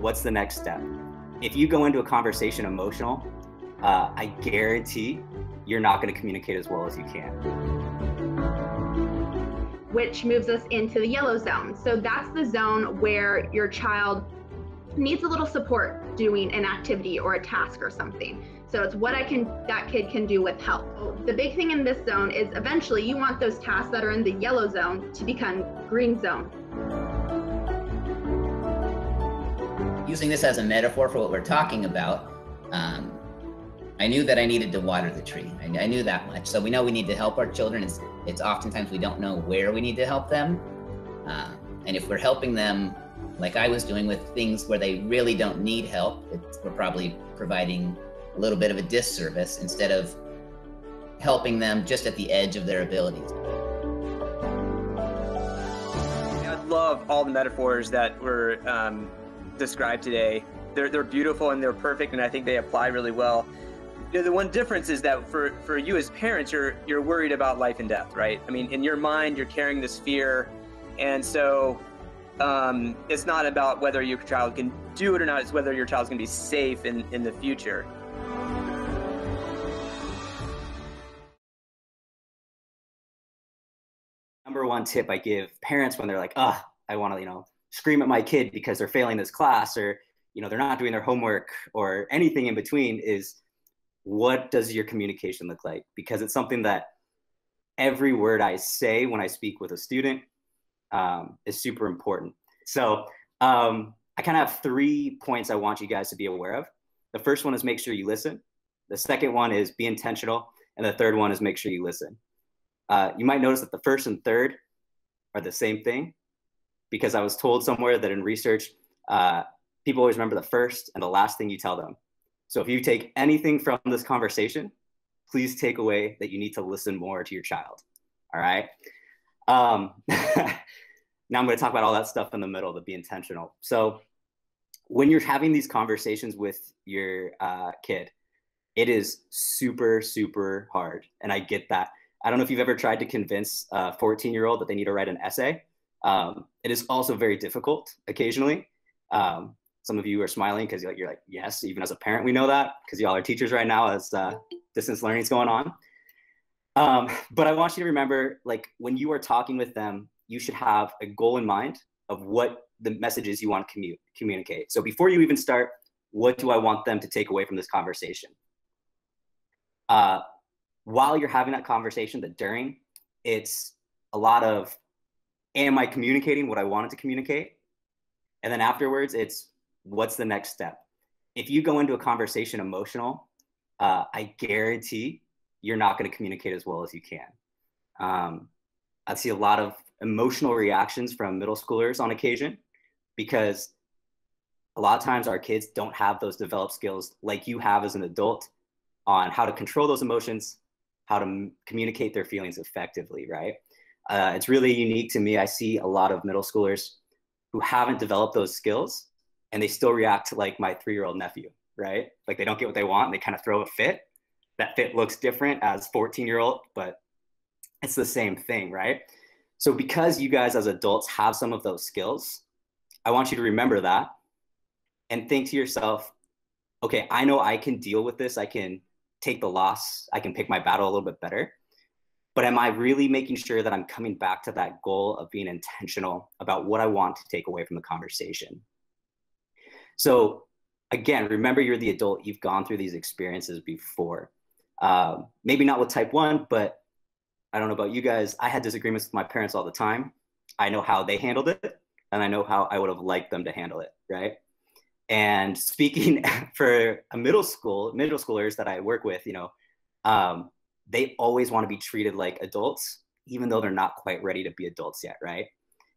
what's the next step? If you go into a conversation emotional, I guarantee you're not going to communicate as well as you can. Which moves us into the yellow zone. So that's the zone where your child needs a little support doing an activity or a task or something. So it's what that kid can do with help. The big thing in this zone is eventually you want those tasks that are in the yellow zone to become green zone. Using this as a metaphor for what we're talking about, I knew that I needed to water the tree. I knew that much. So we know we need to help our children. It's oftentimes we don't know where we need to help them. And if we're helping them, like I was doing with things where they really don't need help, we're probably providing a little bit of a disservice instead of helping them just at the edge of their abilities. I love all the metaphors that were described today. They're beautiful and they're perfect, and I think they apply really well. The one difference is that for you as parents, you're worried about life and death, right? I mean, in your mind, you're carrying this fear, and so it's not about whether your child can do it or not, it's whether your child's gonna be safe in the future. Number one tip I give parents when they're like, I want to, scream at my kid because they're failing this class, or, they're not doing their homework, or anything in between, is what does your communication look like? Because it's something that every word I say when I speak with a student is super important. So I kind of have 3 points I want you guys to be aware of. The first one is make sure you listen. The second one is be intentional. And the third one is make sure you listen. You might notice that the first and third are the same thing, because I was told somewhere that in research, people always remember the first and the last thing you tell them. So if you take anything from this conversation, please take away that you need to listen more to your child. All right. Now I'm going to talk about all that stuff in the middle to be intentional. So when you're having these conversations with your kid, it is super, super hard. And I get that. I don't know if you've ever tried to convince a 14-year-old that they need to write an essay. It is also very difficult occasionally. Some of you are smiling because you're like, yes, even as a parent, we know that, because y'all are teachers right now as distance learning is going on. But I want you to remember, like, when you are talking with them, you should have a goal in mind of what the messages you want to communicate. So before you even start, what do I want them to take away from this conversation? While you're having that conversation, that during, it's a lot of, am I communicating what I wanted to communicate? And then afterwards, it's, what's the next step? If you go into a conversation emotional, I guarantee you're not going to communicate as well as you can. I see a lot of emotional reactions from middle schoolers on occasion, because a lot of times our kids don't have those developed skills like you have as an adult on how to control those emotions, how to communicate their feelings effectively, right? It's really unique to me. I see a lot of middle schoolers who haven't developed those skills, and they still react like my 3-year-old nephew, right? Like they don't get what they want and they kind of throw a fit. That fit looks different as 14-year-old, but it's the same thing, right? So because you guys as adults have some of those skills, I want you to remember that and think to yourself, okay, I know I can deal with this. I can take the loss. I can pick my battle a little bit better. But am I really making sure that I'm coming back to that goal of being intentional about what I want to take away from the conversation? So again, remember, you're the adult. You've gone through these experiences before. Maybe not with type 1, but I don't know about you guys. I had disagreements with my parents all the time. I know how they handled it, and I know how I would have liked them to handle it, right? And speaking for a middle schoolers that I work with, they always want to be treated like adults, even though they're not quite ready to be adults yet, right?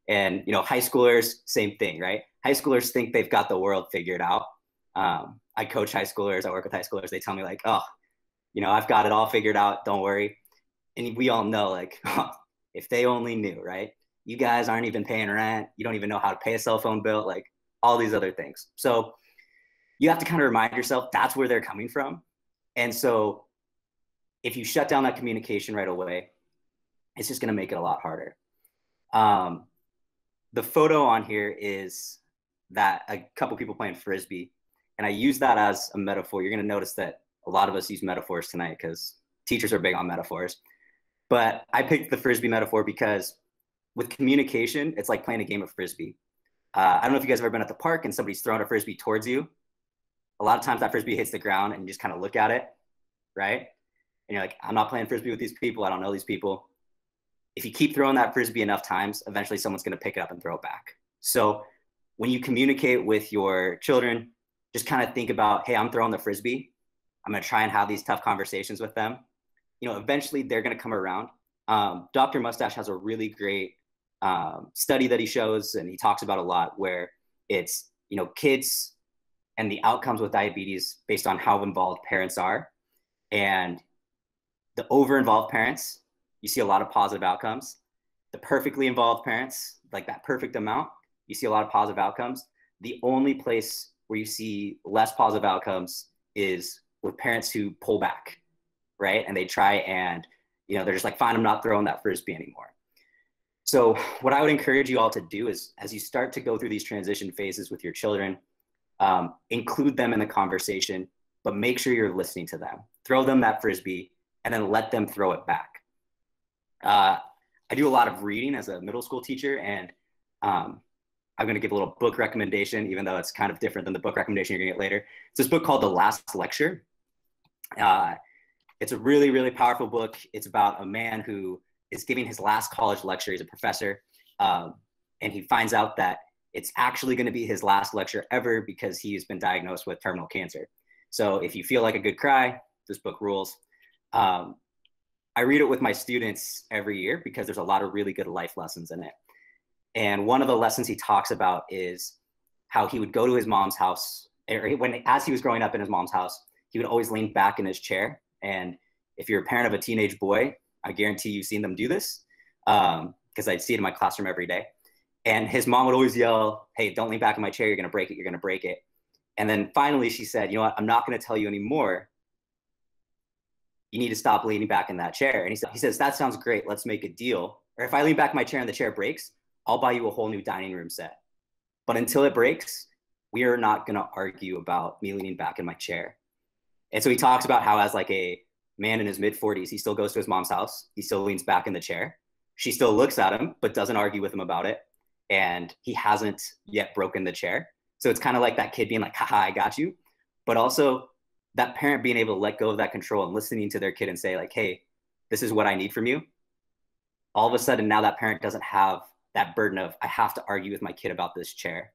And, high schoolers, same thing, right? High schoolers think they've got the world figured out. I coach high schoolers, I work with high schoolers. They tell me like, I've got it all figured out, don't worry. And we all know, like, if they only knew, right? You guys aren't even paying rent. You don't even know how to pay a cell phone bill, like all these other things. So you have to kind of remind yourself that's where they're coming from. And so if you shut down that communication right away, it's just going to make it a lot harder. The photo on here is that a couple people playing Frisbee. And I use that as a metaphor. You're going to notice that a lot of us use metaphors tonight because teachers are big on metaphors. But I picked the Frisbee metaphor because with communication, it's like playing a game of Frisbee. I don't know if you guys have ever been at the park and somebody's throwing a Frisbee towards you. A lot of times that Frisbee hits the ground and you just kind of look at it, right? And you're like, I'm not playing Frisbee with these people. I don't know these people. If you keep throwing that Frisbee enough times, eventually someone's going to pick it up and throw it back. So when you communicate with your children, just kind of think about, hey, I'm throwing the Frisbee. I'm going to try and have these tough conversations with them. You know, eventually they're going to come around. Dr. Mustache has a really great study that he shows, and he talks about a lot, where it's, you know, kids and the outcomes with diabetes based on how involved parents are. And the over-involved parents, you see a lot of positive outcomes. The perfectly involved parents, like that perfect amount, you see a lot of positive outcomes. The only place where you see less positive outcomes is with parents who pull back, right? And they try and, you know, they're just like, fine, I'm not throwing that Frisbee anymore. So what I would encourage you all to do is, as you start to go through these transition phases with your children, include them in the conversation, but make sure you're listening to them. Throw them that Frisbee and then let them throw it back. I do a lot of reading as a middle school teacher, and I'm going to give a little book recommendation, even though it's kind of different than the book recommendation you're going to get later. It's this book called The Last Lecture. It's a really, really powerful book. It's about a man who is giving his last college lecture. He's a professor, and he finds out that it's actually going to be his last lecture ever because he's been diagnosed with terminal cancer. So if you feel like a good cry, this book rules. I read it with my students every year because there's a lot of really good life lessons in it. And one of the lessons he talks about is how he would go to his mom's house, or as he was growing up in his mom's house, he would always lean back in his chair. And if you're a parent of a teenage boy, I guarantee you've seen them do this, because I'd see it in my classroom every day. And his mom would always yell, hey, don't lean back in my chair. You're going to break it. You're going to break it. And then finally she said, you know what? I'm not going to tell you anymore. You need to stop leaning back in that chair. And he says, that sounds great. Let's make a deal. Or if I lean back in my chair and the chair breaks, I'll buy you a whole new dining room set. But until it breaks, we are not going to argue about me leaning back in my chair. And so he talks about how, as like a man in his mid-40s, he still goes to his mom's house. He still leans back in the chair. She still looks at him, but doesn't argue with him about it. And he hasn't yet broken the chair. So it's kind of like that kid being like, haha, I got you. But also that parent being able to let go of that control and listening to their kid and say like, hey, this is what I need from you. All of a sudden now that parent doesn't have that burden of, I have to argue with my kid about this chair.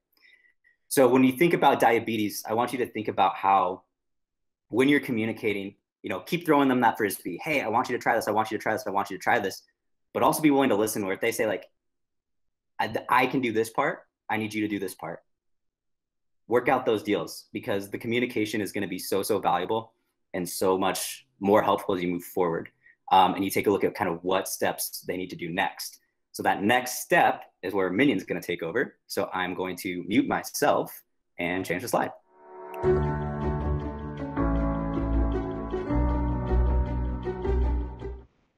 So when you think about diabetes, I want you to think about how when you're communicating, you know, keep throwing them that Frisbee. Hey, I want you to try this. I want you to try this. I want you to try this. But also be willing to listen, where if they say like, I can do this part, I need you to do this part. Work out those deals, because the communication is going to be so, so valuable and so much more helpful as you move forward. And you take a look at kind of what steps they need to do next. So that next step is where Minion's going to take over. So I'm going to mute myself and change the slide.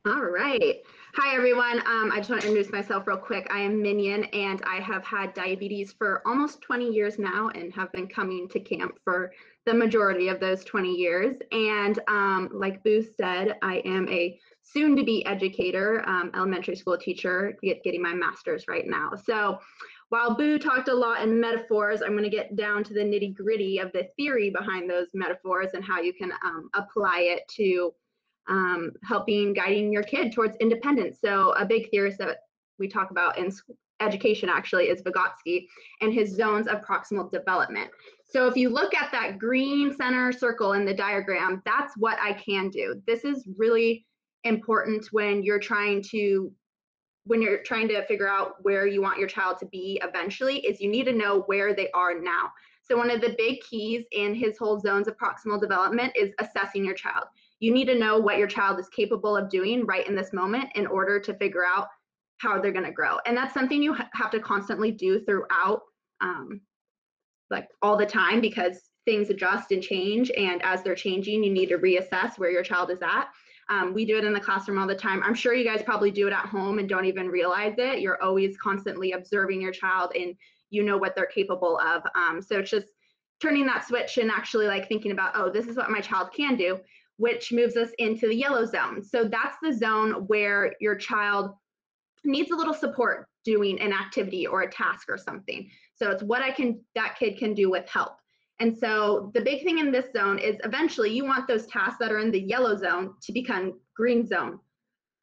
All right. Hi, everyone. I just want to introduce myself real quick. I am Minion, and I have had diabetes for almost 20 years now and have been coming to camp for the majority of those 20 years. And like Boo said, I am a soon-to-be educator, elementary school teacher, getting my master's right now. So while Boo talked a lot in metaphors, I'm going to get down to the nitty-gritty of the theory behind those metaphors and how you can apply it to guiding your kid towards independence. So a big theorist that we talk about in education actually is Vygotsky and his zones of proximal development. So if you look at that green center circle in the diagram, that's what I can do. This is really important when you're trying to figure out where you want your child to be eventually, is you need to know where they are now. So one of the big keys in his whole zones of proximal development is assessing your child. You need to know what your child is capable of doing right in this moment in order to figure out how they're going to grow. And that's something you have to constantly do throughout, like all the time, because things adjust and change. And as they're changing, you need to reassess where your child is at. We do it in the classroom all the time. I'm sure you guys probably do it at home and don't even realize it. You're always constantly observing your child, and you know what they're capable of. So it's just turning that switch and actually like thinking about, oh, this is what my child can do, which moves us into the yellow zone. So that's the zone where your child needs a little support doing an activity or a task or something. So it's what that kid can do with help. And so the big thing in this zone is eventually you want those tasks that are in the yellow zone to become green zone.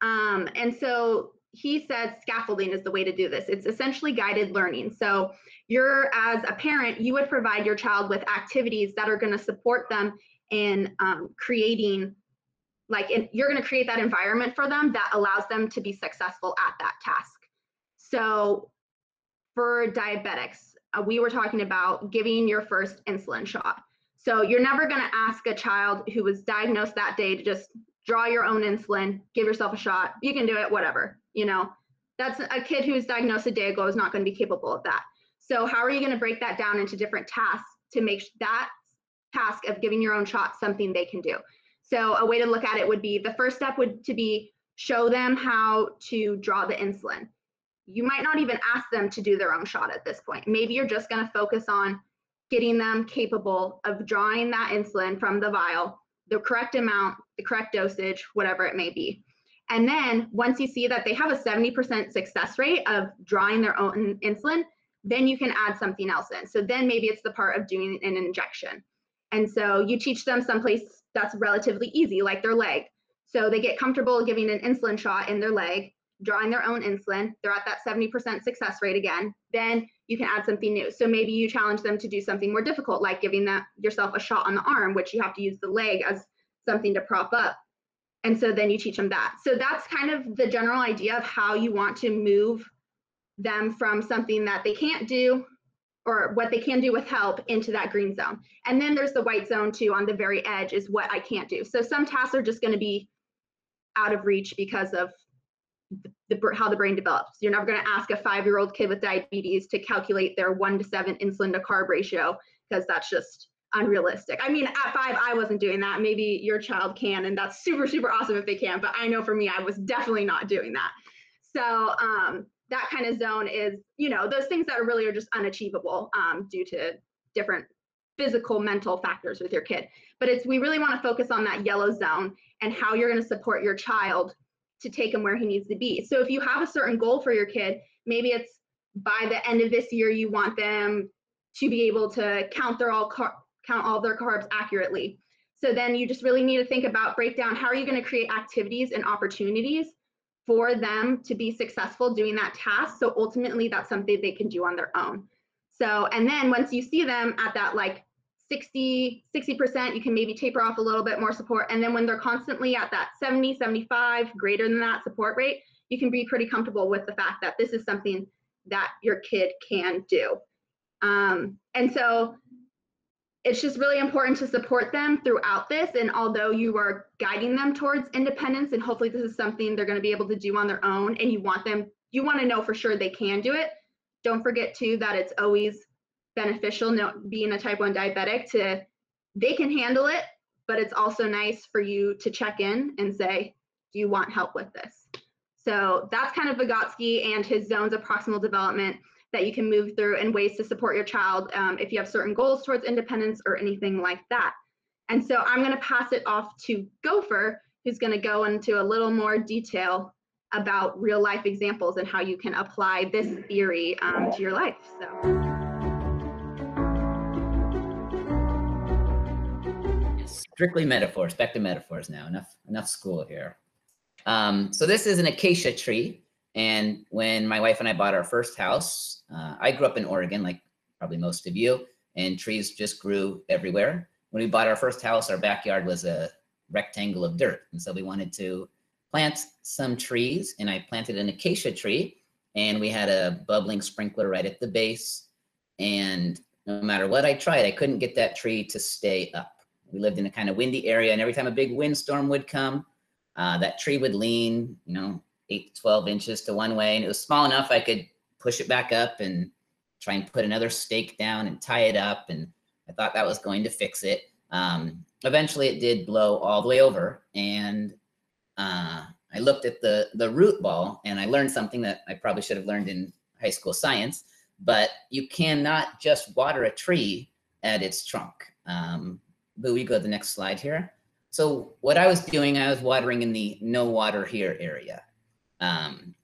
And so he said scaffolding is the way to do this. It's essentially guided learning. So you're, as a parent, you would provide your child with activities that are going to support them in creating, you're going to create that environment for them that allows them to be successful at that task. So for diabetics, we were talking about giving your first insulin shot. So you're never going to ask a child who was diagnosed that day to just draw your own insulin, give yourself a shot. You can do it, whatever. That's a kid who was diagnosed a day ago is not going to be capable of that. So how are you going to break that down into different tasks to make that task of giving your own shot something they can do? So a way to look at it would be, the first step would to be show them how to draw the insulin. You might not even ask them to do their own shot at this point. Maybe you're just going to focus on getting them capable of drawing that insulin from the vial, the correct amount, the correct dosage, whatever it may be. And then once you see that they have a 70% success rate of drawing their own insulin, then you can add something else in. So then maybe it's the part of doing an injection. And so you teach them someplace that's relatively easy, like their leg. So they get comfortable giving an insulin shot in their leg, drawing their own insulin. They're at that 70% success rate again. Then you can add something new. So maybe you challenge them to do something more difficult, like giving yourself a shot on the arm, which you have to use the leg as something to prop up. And so then you teach them that. So that's kind of the general idea of how you want to move them from something that they can't do or what they can do with help into that green zone. And then there's the white zone too on the very edge is what I can't do. So some tasks are just going to be out of reach because of how the brain develops. You're never going to ask a 5-year-old kid with diabetes to calculate their 1:7 insulin to carb ratio, because that's just unrealistic. I mean, at 5, I wasn't doing that. Maybe your child can, and that's super, super awesome if they can. But I know for me, I was definitely not doing that. So that kind of zone is, those things that really are just unachievable due to different physical, mental factors with your kid. But we really want to focus on that yellow zone and how you're going to support your child to take him where he needs to be. So if you have a certain goal for your kid, maybe it's by the end of this year, you want them to be able to count all their carbs accurately. So then you just really need to think about, break down, how are you going to create activities and opportunities for them to be successful doing that task. So ultimately that's something they can do on their own. So, and then once you see them at that 60%, you can maybe taper off a little bit more support. And then when they're constantly at that 70, 75, greater than that support rate, you can be pretty comfortable with the fact that this is something that your kid can do. And so it's just really important to support them throughout this. And although you are guiding them towards independence, and hopefully this is something they're going to be able to do on their own, and you want to know for sure they can do it. Don't forget too that it's always beneficial, being a type 1 diabetic, they can handle it, but it's also nice for you to check in and say, do you want help with this? So that's kind of Vygotsky and his zones of proximal development that you can move through, and ways to support your child if you have certain goals towards independence or anything like that. And so I'm going to pass it off to Gopher, who's going to go into a little more detail about real life examples and how you can apply this theory to your life. So. Strictly metaphors, back to metaphors now. Enough school here. So this is an acacia tree. And when my wife and I bought our first house, I grew up in Oregon, like probably most of you, and trees just grew everywhere. When we bought our first house, our backyard was a rectangle of dirt. And so we wanted to plant some trees, and I planted an acacia tree, and we had a bubbling sprinkler right at the base. And no matter what I tried, I couldn't get that tree to stay up. We lived in a kind of windy area, and every time a big windstorm would come, that tree would lean, 8 to 12 inches to one way, and it was small enough I could push it back up and try and put another stake down and tie it up, and I thought that was going to fix it. Eventually it did blow all the way over, and I looked at the root ball, and I learned something that I probably should have learned in high school science, but you cannot just water a tree at its trunk. Boo, we go to the next slide here. So what I was doing, I was watering in the no water here area.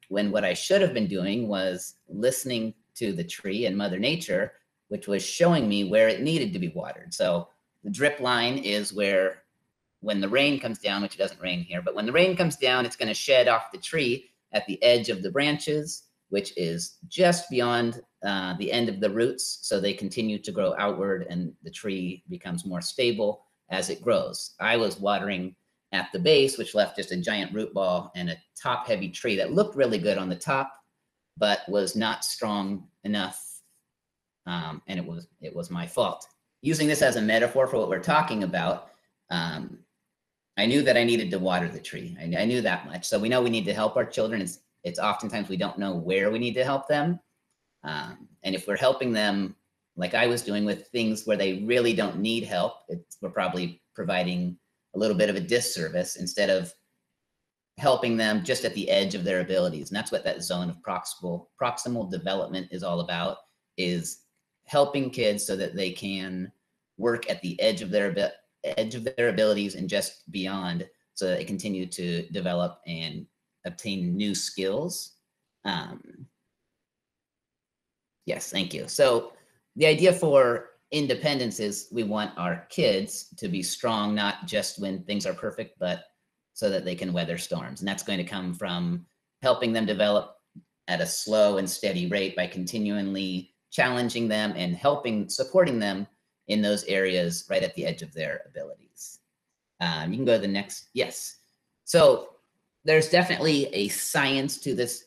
When what I should have been doing was listening to the tree and Mother Nature, which was showing me where it needed to be watered. So the drip line is where when the rain comes down, which it doesn't rain here, but when the rain comes down, it's going to shed off the tree at the edge of the branches, which is just beyond the end of the roots. So they continue to grow outward and the tree becomes more stable as it grows. I was watering at the base, which left just a giant root ball and a top heavy tree that looked really good on the top, but was not strong enough. And it was my fault. Using this as a metaphor for what we're talking about, I knew that I needed to water the tree. I knew that much. So we know we need to help our children. It's oftentimes we don't know where we need to help them. And if we're helping them, like I was doing with things where they really don't need help, we're probably providing a little bit of a disservice instead of helping them just at the edge of their abilities. And that's what that zone of proximal development is all about, is helping kids so that they can work at the edge of their abilities and just beyond, so that they continue to develop and obtain new skills. Yes, thank you. So the idea for independence is we want our kids to be strong, not just when things are perfect, but so that they can weather storms. And that's going to come from helping them develop at a slow and steady rate by continually challenging them and supporting them in those areas right at the edge of their abilities. You can go to the next, yes. So there's definitely a science to this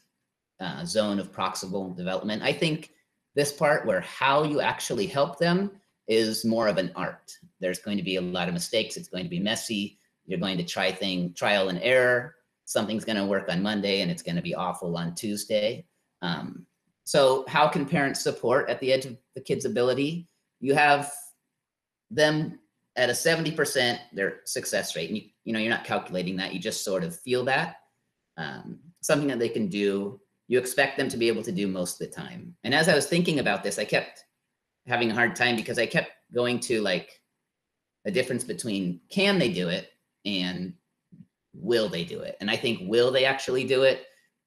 zone of proximal development. I think this part where how you actually help them is more of an art. There's going to be a lot of mistakes. It's going to be messy. You're going to try trial and error. Something's going to work on Monday and it's going to be awful on Tuesday. So how can parents support at the edge of the kid's ability? You have them at a 70% their success rate. And you're not calculating that. You just sort of feel that. Something that they can do, you expect them to be able to do most of the time. And as I was thinking about this, I kept having a hard time because I kept going to like a difference between can they do it and will they do it? And I think will they actually do it?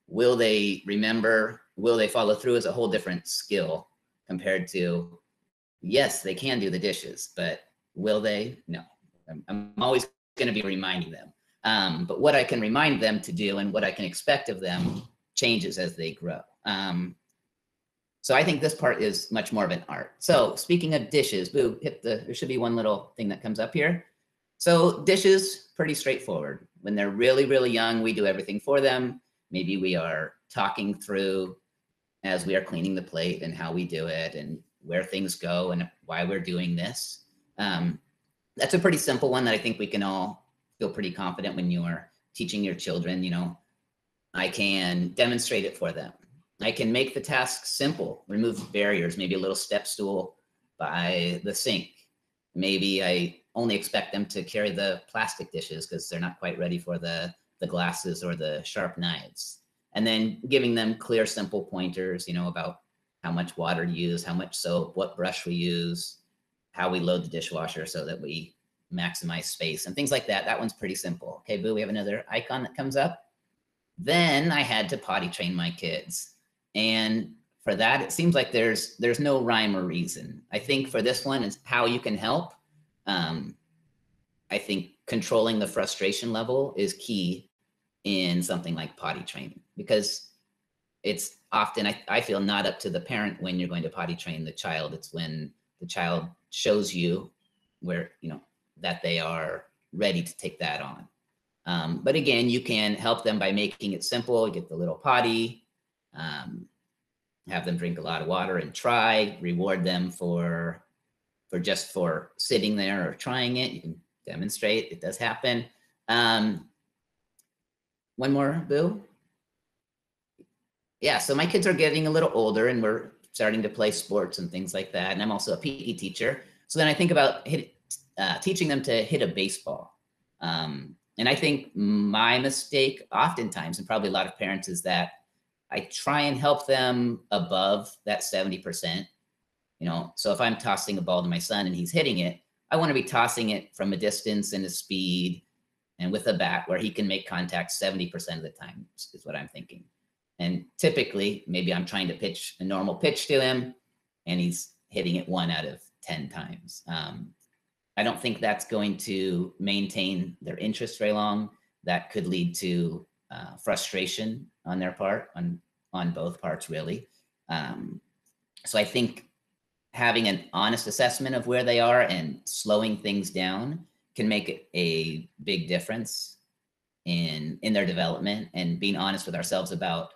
Will they remember? Will they follow through is a whole different skill compared to, yes, they can do the dishes, but will they? No. I'm always going to be reminding them. But what I can remind them to do and what I can expect of them changes as they grow. So I think this part is much more of an art. So speaking of dishes, Boo, there should be one little thing that comes up here. So dishes, pretty straightforward. When they're really, really young, we do everything for them. Maybe we are talking through as we are cleaning the plate and how we do it and where things go and why we're doing this. That's a pretty simple one that I think we can all feel pretty confident when you are teaching your children. I can demonstrate it for them. I can make the task simple, remove barriers, maybe a little step stool by the sink. Maybe I only expect them to carry the plastic dishes because they're not quite ready for the glasses or the sharp knives. And then giving them clear, simple pointers, about how much water to use, how much soap, what brush we use, how we load the dishwasher so that we maximize space and things like that. That one's pretty simple. Okay, Boo, we have another icon that comes up. Then I had to potty train my kids. And for that, it seems like there's no rhyme or reason. I think for this one is how you can help. I think controlling the frustration level is key in something like potty training, because it's often, I feel, not up to the parent when you're going to potty train the child. It's when the child shows you where, that they are ready to take that on. But again, you can help them by making it simple. You get the little potty, have them drink a lot of water and try, reward them for sitting there or trying it. You can demonstrate it does happen. One more, Boo. Yeah, so my kids are getting a little older and we're starting to play sports and things like that. And I'm also a PE teacher. So then I think about teaching them to hit a baseball. And I think my mistake oftentimes, and probably a lot of parents, is that I try and help them above that 70%. You know, so if I'm tossing a ball to my son and he's hitting it, I want to be tossing it from a distance and a speed and with a bat where he can make contact 70% of the time is what I'm thinking. And typically, maybe I'm trying to pitch a normal pitch to him and he's hitting it 1 out of 10 times. I don't think that's going to maintain their interest very long. That could lead to frustration on their part, on both parts, really. So I think having an honest assessment of where they are and slowing things down can make a big difference in their development, and being honest with ourselves about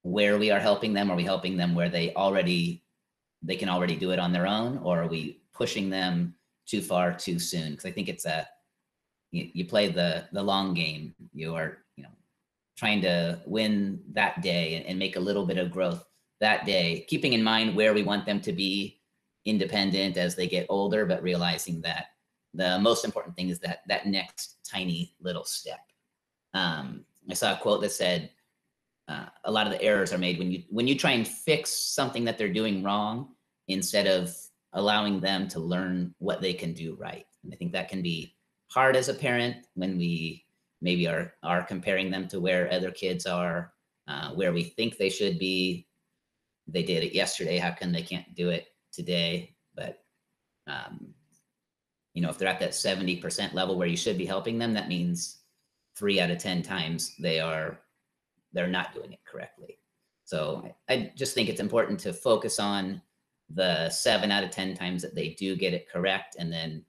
where we are helping them. Are we helping them where they can already do it on their own, or are we pushing them too far too soon? Because I think it's you play the long game. You are, you know, trying to win that day and make a little bit of growth that day, keeping in mind where we want them to be independent as they get older, but realizing that the most important thing is that next tiny little step. I saw a quote that said, a lot of the errors are made when you try and fix something that they're doing wrong instead of allowing them to learn what they can do right. And I think that can be hard as a parent when we maybe are comparing them to where other kids are, where we think they should be. They did it yesterday, how come they can't do it today? But you know, if they're at that 70% level where you should be helping them, that means 3 out of 10 times they're not doing it correctly. So I just think it's important to focus on the 7 out of 10 times that they do get it correct, and then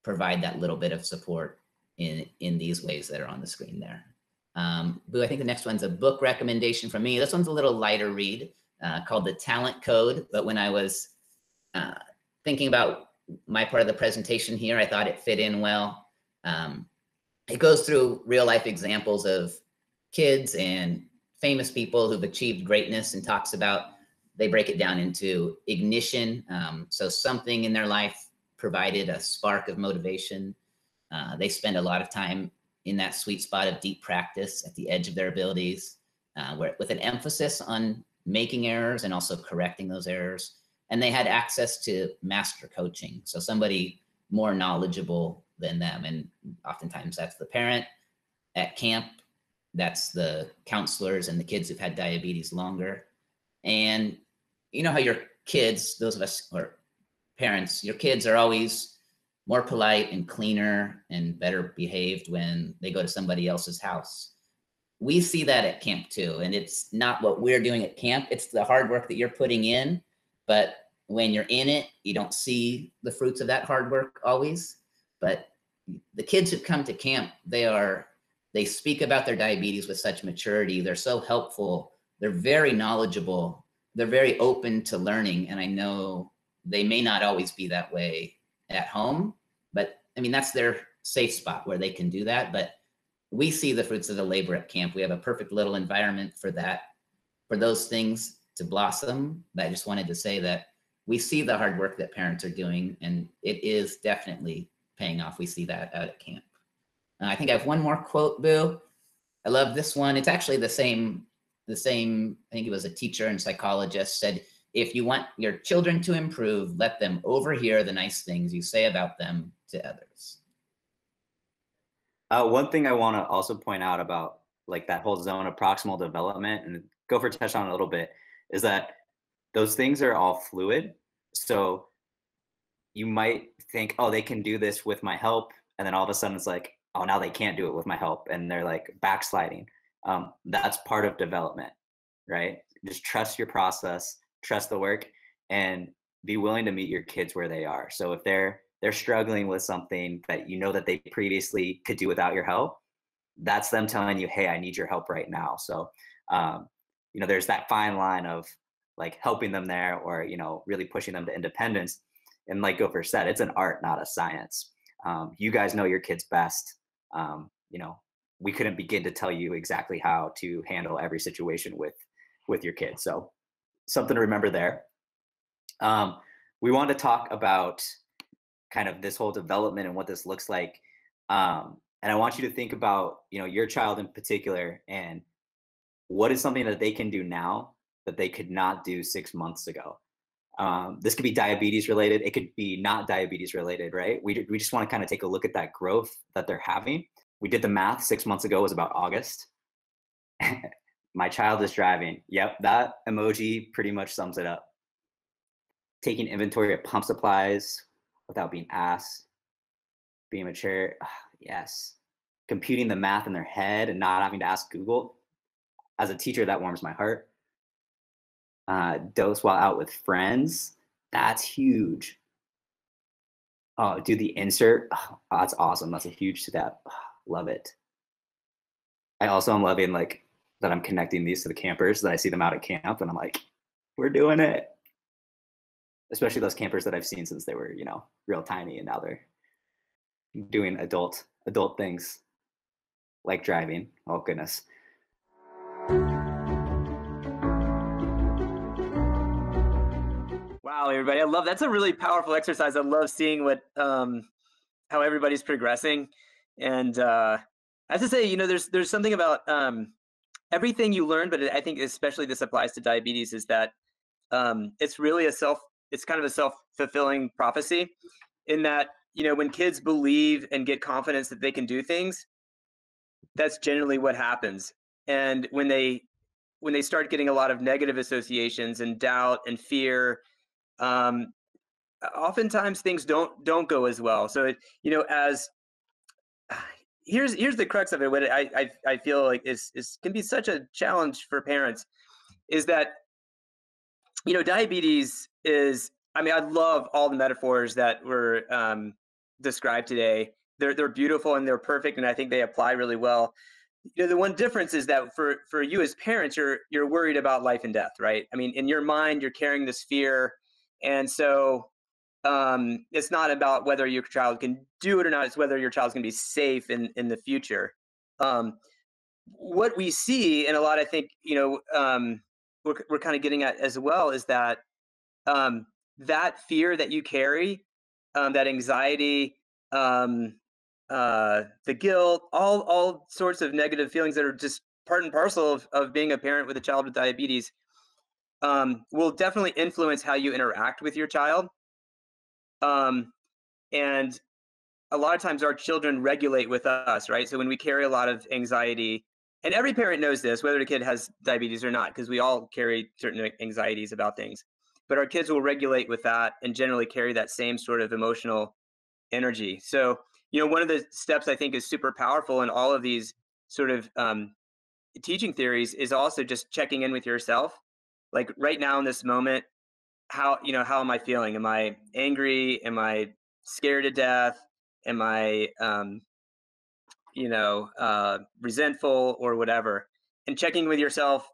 provide that little bit of support in these ways that are on the screen there. Boo, I think the next one's a book recommendation from me. This one's a little lighter read, called The Talent Code. But when I was thinking about my part of the presentation here, I thought it fit in well. It goes through real life examples of kids and famous people who've achieved greatness, and talks about, they break it down into ignition. So something in their life provided a spark of motivation. They spend a lot of time in that sweet spot of deep practice at the edge of their abilities, with an emphasis on making errors and also correcting those errors. And they had access to master coaching. So somebody more knowledgeable than them. And oftentimes that's the parent at camp. That's the counselors and the kids who've had diabetes longer. And you know how your kids, those of us or parents, your kids are always more polite and cleaner and better behaved when they go to somebody else's house. We see that at camp too. And it's not what we're doing at camp, it's the hard work that you're putting in. But when you're in it, you don't see the fruits of that hard work always. But the kids who come to camp, they speak about their diabetes with such maturity. They're so helpful. They're very knowledgeable. They're very open to learning. And I know they may not always be that way at home, but I mean, that's their safe spot where they can do that. But we see the fruits of the labor at camp. We have a perfect little environment for that, for those things to blossom. But I just wanted to say that we see the hard work that parents are doing, and it is definitely paying off. We see that out at camp. I think I have one more quote, Boo. I love this one. It's actually the same, I think it was a teacher and psychologist said, if you want your children to improve, let them overhear the nice things you say about them to others. One thing I want to also point out about like that whole zone of proximal development, and Gopher touched on it a little bit, is that those things are all fluid. So you might think, oh, they can do this with my help. And then all of a sudden it's like, oh, now they can't do it with my help. And they're like backsliding. That's part of development, right? Just trust your process, trust the work, and be willing to meet your kids where they are. So if they're struggling with something that you know that they previously could do without your help, that's them telling you, hey, I need your help right now. So, you know, there's that fine line of like helping them there, or, you know, really pushing them to independence. And like Gopher said, it's an art, not a science. You guys know your kids best. You know, we couldn't begin to tell you exactly how to handle every situation with your kids. So something to remember there. We want to talk about kind of this whole development and what this looks like. And I want you to think about, you know, your child in particular, and what is something that they can do now that they could not do 6 months ago? This could be diabetes related. It could be not diabetes related, right? We just want to kind of take a look at that growth that they're having. We did the math. 6 months ago was about August. My child is driving. Yep, that emoji pretty much sums it up. Taking inventory of pump supplies without being asked. Being mature, yes. Computing the math in their head and not having to ask Google. As a teacher, that warms my heart. Dose while out with friends. That's huge. Oh, do the insert. Oh, that's awesome. That's a huge step. Oh, love it. I also am loving like that I'm connecting these to the campers, that I see them out at camp and I'm like, we're doing it. Especially those campers that I've seen since they were, real tiny, and now they're doing adult things like driving. Oh goodness. Wow, everybody. I love that's a really powerful exercise. I love seeing what how everybody's progressing. And I have to say, there's something about everything you learn, but I think especially this applies to diabetes, is that it's really it's kind of a self-fulfilling prophecy, in that, when kids believe and get confidence that they can do things, that's generally what happens. And when they start getting a lot of negative associations and doubt and fear, oftentimes things don't go as well. So here's the crux of it. What I feel like is can be such a challenge for parents is that, diabetes is, I love all the metaphors that were described today. They're beautiful and they're perfect, and I think they apply really well. The one difference is that for you as parents, you're worried about life and death, right? In your mind, you're carrying this fear, and so it's not about whether your child can do it or not. It's whether your child's going to be safe in the future. What we see, and a lot, I think, we're kind of getting at as well, is that that fear that you carry, that anxiety, the guilt, all sorts of negative feelings that are just part and parcel of being a parent with a child with diabetes, will definitely influence how you interact with your child. And a lot of times our children regulate with us, right? So when we carry a lot of anxiety, and every parent knows this, whether the kid has diabetes or not, because we all carry certain anxieties about things, but our kids will regulate with that and generally carry that same sort of emotional energy. So, one of the steps I think is super powerful in all of these sort of teaching theories is also just checking in with yourself. Like right now in this moment, how am I feeling? Am I angry? Am I scared to death? Am I, resentful or whatever? And checking with yourself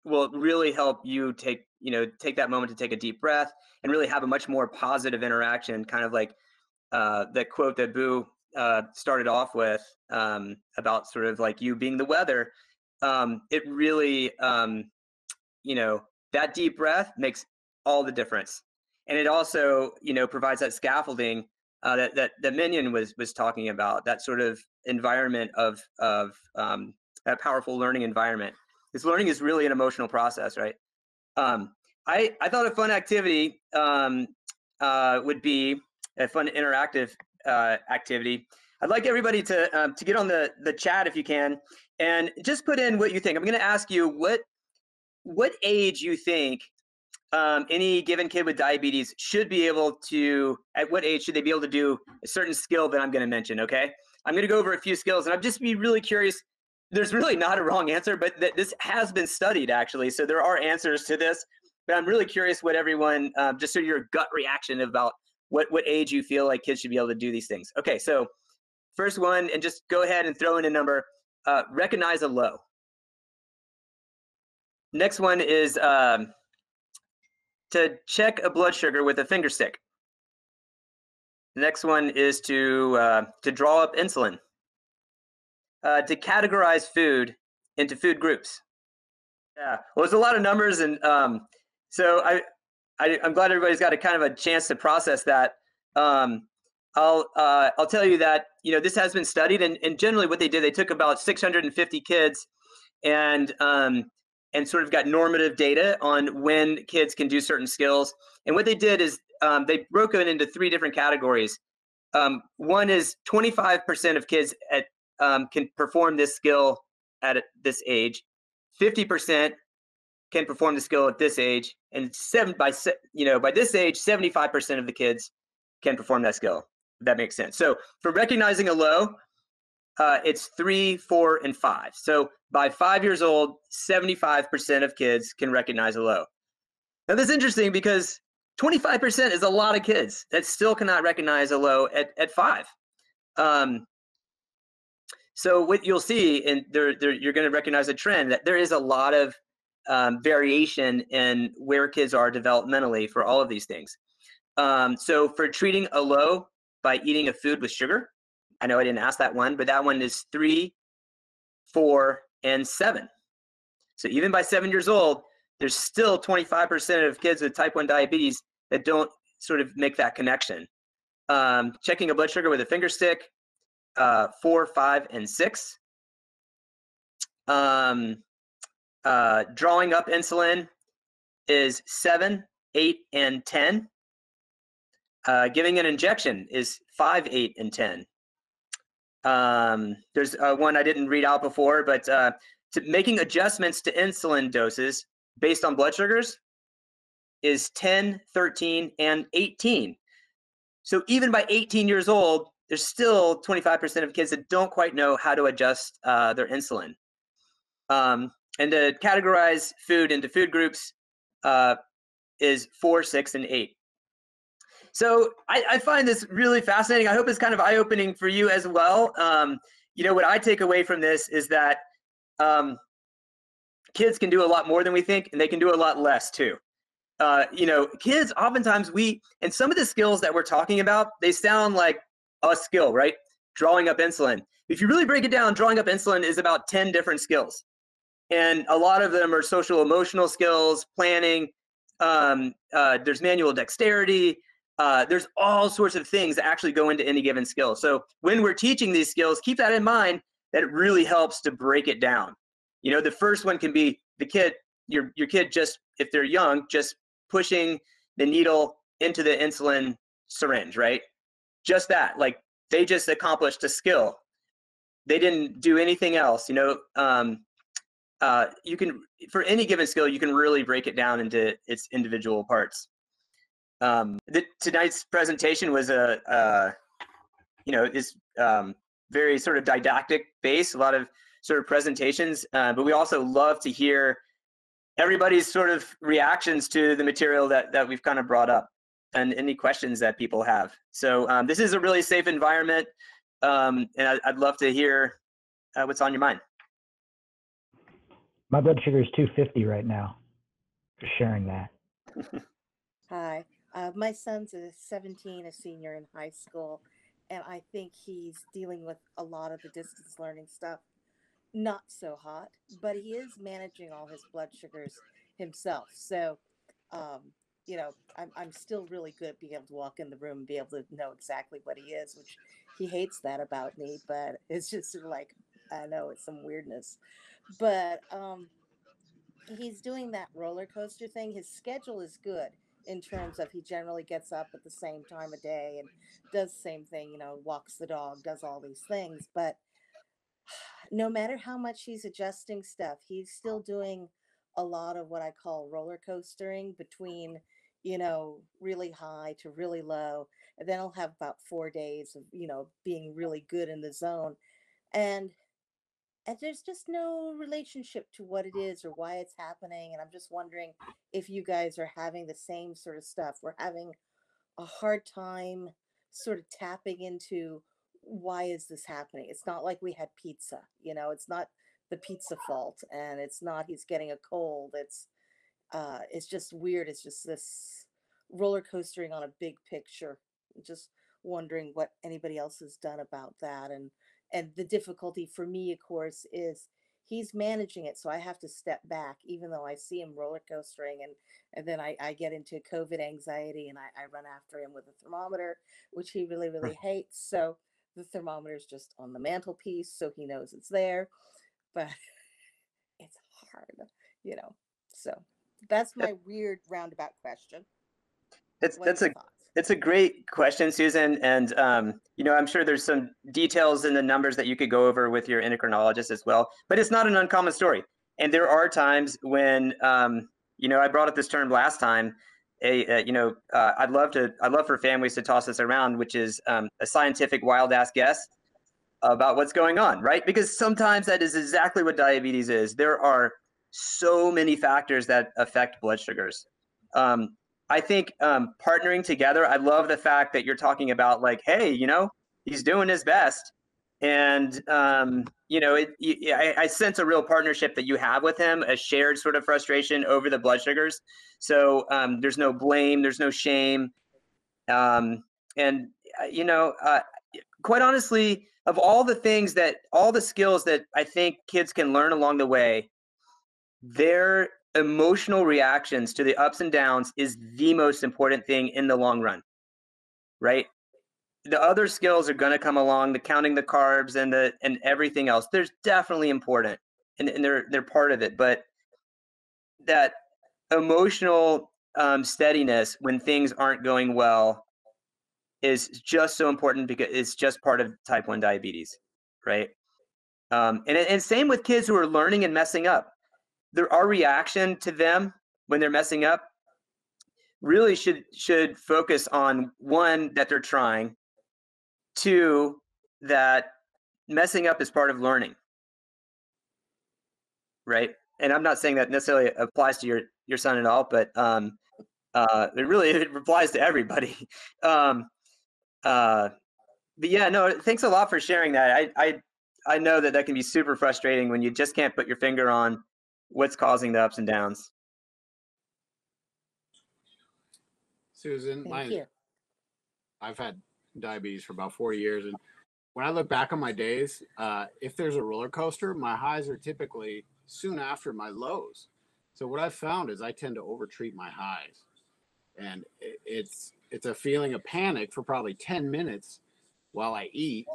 will really help you take that moment to take a deep breath and really have a much more positive interaction, kind of like that quote that Boo started off with about sort of like you being the weather. It really, that deep breath makes all the difference. And it also, provides that scaffolding that Minion was talking about, that sort of environment of that powerful learning environment. Because learning is really an emotional process, right? I thought a fun activity would be a fun interactive activity. I'd like everybody to get on the chat if you can, and just put in what you think. I'm going to ask you what age you think any given kid with diabetes should be able to, at what age should they be able to do a certain skill that I'm going to mention, okay? I'm going to go over a few skills, and I'd just be really curious. There's really not a wrong answer, but this has been studied, actually, so there are answers to this. But I'm really curious what everyone, just sort of your gut reaction about what age you feel like kids should be able to do these things. Okay, so first one, and just go ahead and throw in a number, recognize a low. Next one is to check a blood sugar with a finger stick. The next one is to draw up insulin. To categorize food into food groups. Yeah, well, there's a lot of numbers, and so I'm glad everybody's got a kind of a chance to process that. I'll tell you that this has been studied, and generally what they did, they took about 650 kids and sort of got normative data on when kids can do certain skills. And what they did is they broke it into 3 different categories. One is 25% of kids can perform this skill at this age. 50% can perform the skill at this age, and by this age, 75% of the kids can perform that skill. If that makes sense. So for recognizing a low, it's 3, 4, and 5. So by 5 years old, 75% of kids can recognize a low. Now this is interesting because 25% is a lot of kids that still cannot recognize a low at 5. So what you'll see, and you're going to recognize a trend that there is a lot of variation in where kids are developmentally for all of these things. So for treating a low by eating a food with sugar, I know I didn't ask that one, but that one is 3, 4, and 7. So even by 7 years old, there's still 25% of kids with type 1 diabetes that don't sort of make that connection. Checking a blood sugar with a finger stick, 4, 5, and 6. Drawing up insulin is 7, 8, and 10. Giving an injection is 5, 8, and 10. There's one I didn't read out before, but making adjustments to insulin doses based on blood sugars is 10, 13, and 18. So even by 18 years old, there's still 25% of kids that don't quite know how to adjust their insulin. And to categorize food into food groups is 4, 6, and 8. So I find this really fascinating. I hope it's kind of eye-opening for you as well. What I take away from this is that kids can do a lot more than we think, and they can do a lot less too. Kids oftentimes and some of the skills that we're talking about, they sound like a skill, right? Drawing up insulin. If you really break it down, drawing up insulin is about 10 different skills. And a lot of them are social emotional skills, planning, there's manual dexterity, there's all sorts of things that actually go into any given skill. So when we're teaching these skills, keep that in mind, that it really helps to break it down. The first one can be your kid just, if they're young, just pushing the needle into the insulin syringe, right? Just that, like they just accomplished a skill. They didn't do anything else, you can, for any given skill, you can really break it down into its individual parts. Tonight's presentation was very sort of didactic based, a lot of sort of presentations, but we also love to hear everybody's sort of reactions to the material that we've kind of brought up and any questions that people have. So this is a really safe environment, and I'd love to hear what's on your mind. My blood sugar is 250 right now. For sharing that. Hi, my son's a 17, a senior in high school, and I think he's dealing with a lot of the distance learning stuff. Not so hot, but he is managing all his blood sugars himself. So, I'm still really good at being able to walk in the room and be able to know exactly what he is, which he hates that about me, but it's just sort of like, I know it's some weirdness. But he's doing that roller coaster thing. His schedule is good in terms of he generally gets up at the same time of day and does the same thing, walks the dog, does all these things. But no matter how much he's adjusting stuff, he's still doing a lot of what I call roller coastering between, really high to really low. And then I'll have about 4 days of, being really good in the zone. And there's just no relationship to what it is or why it's happening. And I'm just wondering if you guys are having the same sort of stuff. We're having a hard time sort of tapping into why is this happening. It's not like we had pizza, it's not the pizza fault, and it's not he's getting a cold. It's just weird. It's just this roller coastering on a big picture. Just wondering what anybody else has done about that. And the difficulty for me, of course, is he's managing it. So I have to step back, even though I see him roller coastering, and then I get into COVID anxiety, and I run after him with a thermometer, which he really, really hates. So the thermometer's just on the mantelpiece, so he knows it's there. But hard, you know. So that's my weird roundabout question. It's a great question, Susan. And, I'm sure there's some details in the numbers that you could go over with your endocrinologist as well, but it's not an uncommon story. And there are times when, I brought up this term last time, I'd love for families to toss this around, which is a scientific wild ass guess about what's going on, right? Because sometimes that is exactly what diabetes is. There are so many factors that affect blood sugars. I think partnering together, I love the fact that you're talking about like, hey, he's doing his best. And, I sense a real partnership that you have with him, a shared sort of frustration over the blood sugars. So there's no blame, there's no shame. Quite honestly, of all the skills that I think kids can learn along the way, their emotional reactions to the ups and downs is the most important thing in the long run, right? The other skills are going to come along, the counting the carbs and everything else. There's definitely important, and they're part of it. But that emotional steadiness when things aren't going well is just so important because it's just part of type 1 diabetes, right? And same with kids who are learning and messing up. Our reaction to them when they're messing up really should focus on, one, that they're trying, two, that messing up is part of learning, right? And I'm not saying that necessarily applies to your son at all, but it applies to everybody. But yeah, no, thanks a lot for sharing that. I know that can be super frustrating when you just can't put your finger on what's causing the ups and downs. Susan, Thank you. I've had diabetes for about 40 years, and when I look back on my days, if there's a roller coaster, my highs are typically soon after my lows. So what I've found is I tend to overtreat my highs, and it's a feeling of panic for probably 10 minutes while I eat,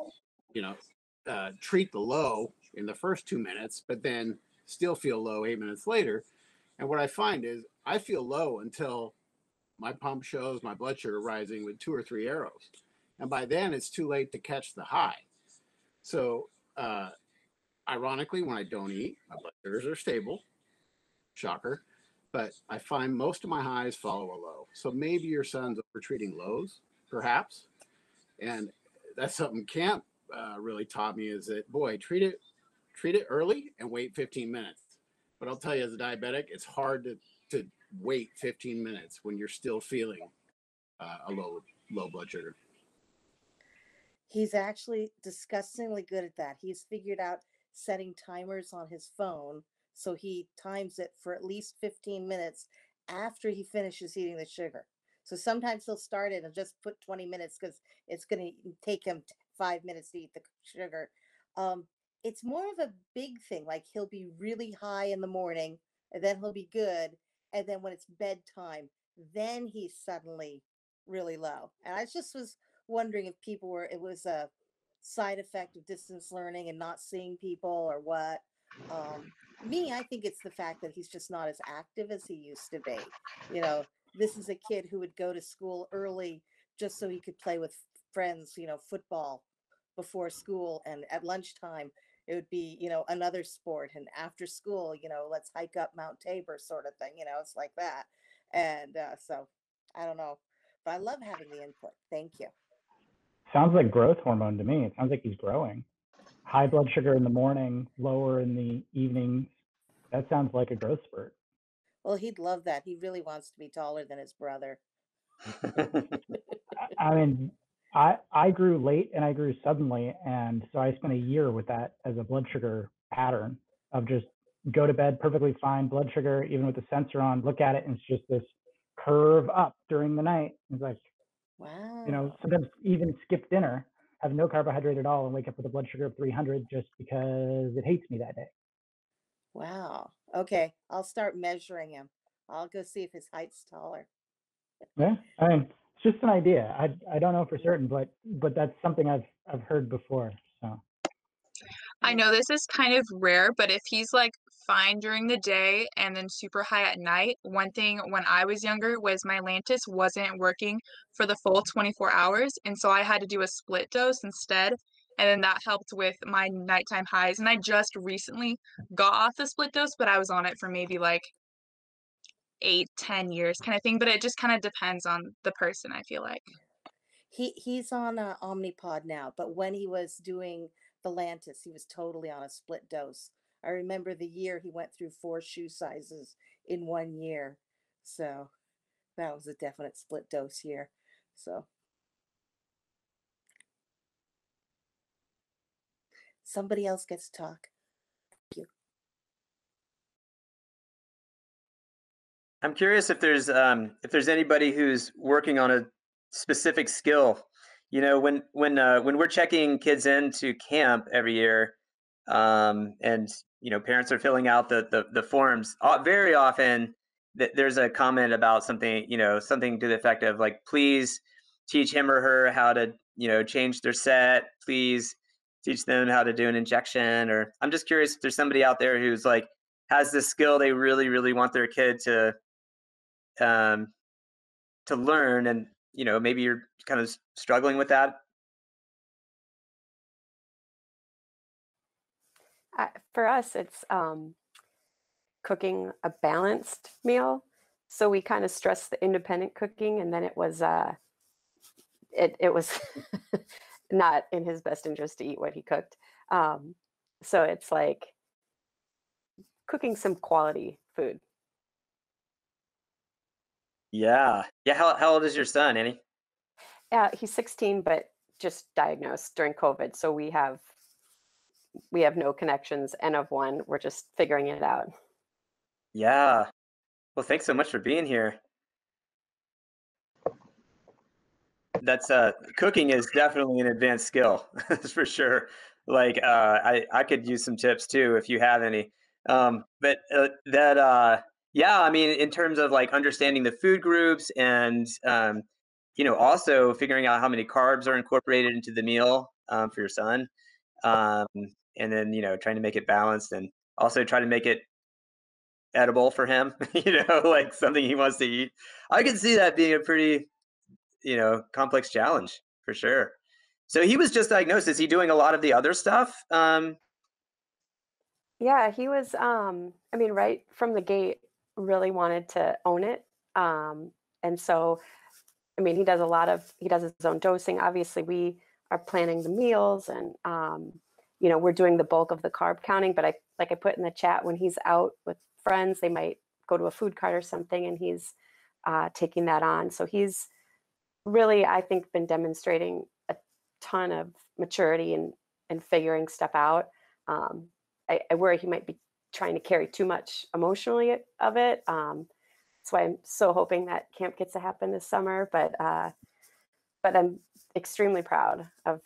treat the low in the first 2 minutes, but then still feel low 8 minutes later. And what I find is I feel low until my pump shows my blood sugar rising with 2 or 3 arrows. And by then it's too late to catch the high. So ironically, when I don't eat, my blood sugars are stable. Shocker. But I find most of my highs follow a low. So maybe your son's overtreating lows, perhaps. And that's something camp really taught me, is that, boy, treat it early and wait 15 minutes. But I'll tell you, as a diabetic, it's hard to wait 15 minutes when you're still feeling a low blood sugar. He's actually disgustingly good at that. He's figured out setting timers on his phone, so he times it for at least 15 minutes after he finishes eating the sugar. So sometimes he'll start it and just put 20 minutes because it's going to take him 5 minutes to eat the sugar. It's more of a big thing. Like, he'll be really high in the morning, and then he'll be good. And then when it's bedtime, then he's suddenly really low. And I just was wondering if it was a side effect of distance learning and not seeing people, or what. I think it's the fact that he's just not as active as he used to be. This is a kid who would go to school early just so he could play with friends, football before school, and at lunchtime it would be, another sport, and after school, let's hike up Mount Tabor sort of thing. It's like that. And so I don't know, but I love having the input. Thank you. Sounds like growth hormone to me. It sounds like he's growing. High blood sugar in the morning, lower in the evening. That sounds like a growth spurt. Well, he'd love that. He really wants to be taller than his brother. I mean, I grew late and I grew suddenly. And so I spent a year with that as a blood sugar pattern of just go to bed perfectly fine, blood sugar, even with the sensor on, look at it, and it's just this curve up during the night. It's like, wow. Sometimes even skip dinner, have no carbohydrate at all, and wake up with a blood sugar of 300 just because it hates me that day. Wow. Okay. I'll start measuring him. I'll go see if his height's taller. Yeah. I mean, it's just an idea. I don't know for certain, but that's something I've heard before. So I know this is kind of rare, but if he's like fine during the day and then super high at night. One thing when I was younger was my Lantus wasn't working for the full 24 hours. And so I had to do a split dose instead. And then that helped with my nighttime highs. And I just recently got off the split dose, but I was on it for maybe like 8-10 years kind of thing. But it just kind of depends on the person, I feel like. He's on a Omnipod now, but when he was doing the Lantus, he was totally on a split dose. I remember the year he went through 4 shoe sizes in 1 year. So that was a definite split dose year. So somebody else gets to talk. Thank you. I'm curious if there's anybody who's working on a specific skill. You know, when we're checking kids into camp every year, and you know, parents are filling out the forms, very often there's a comment about something, you know, something to the effect of like, please teach him or her how to, you know, change their set, please teach them how to do an injection. Or I'm just curious if there's somebody out there who's like has this skill they really want their kid to learn, and you know, maybe you're kind of struggling with that. For us, it's cooking a balanced meal. So we kind of stress the independent cooking, and then it was it was not in his best interest to eat what he cooked. So it's like cooking some quality food. Yeah. How old is your son, Annie? He's 16, but just diagnosed during COVID. So we have no connections, N of 1. We're just figuring it out. Yeah. Well, thanks so much for being here. That's cooking is definitely an advanced skill. That's for sure. Like I could use some tips too if you have any. But yeah, I mean, in terms of like understanding the food groups and you know, also figuring out how many carbs are incorporated into the meal for your son, and then you know, trying to make it balanced and also try to make it edible for him. You know, like something he wants to eat. I can see that being a pretty, you know, complex challenge for sure. So he was just diagnosed. Is he doing a lot of the other stuff? Yeah, he was, I mean, right from the gate, really wanted to own it. And so, I mean, he does his own dosing. Obviously, we are planning the meals and, you know, we're doing the bulk of the carb counting. But I put in the chat, when he's out with friends, they might go to a food cart or something, and he's taking that on. So he's really, I think, been demonstrating a ton of maturity and figuring stuff out. I worry he might be trying to carry too much emotionally of it. That's why I'm so hoping that camp gets to happen this summer. But I'm extremely proud of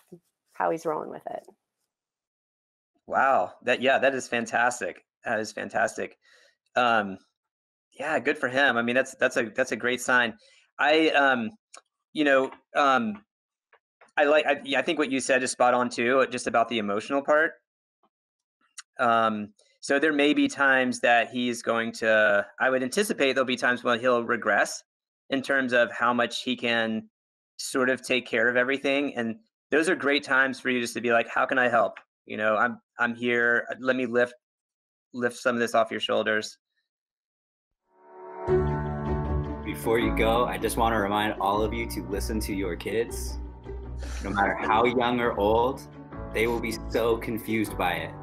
how he's rolling with it. Wow, that is fantastic. That is fantastic. Yeah, good for him. I mean, that's a great sign. I think what you said is spot on too, just about the emotional part. So there may be times that he's going to, I would anticipate there'll be times when he'll regress in terms of how much he can sort of take care of everything. And those are great times for you just to be like, how can I help? You know, I'm here. Let me lift some of this off your shoulders. Before you go, I just want to remind all of you to listen to your kids. No matter how young or old, they will be so confused by it.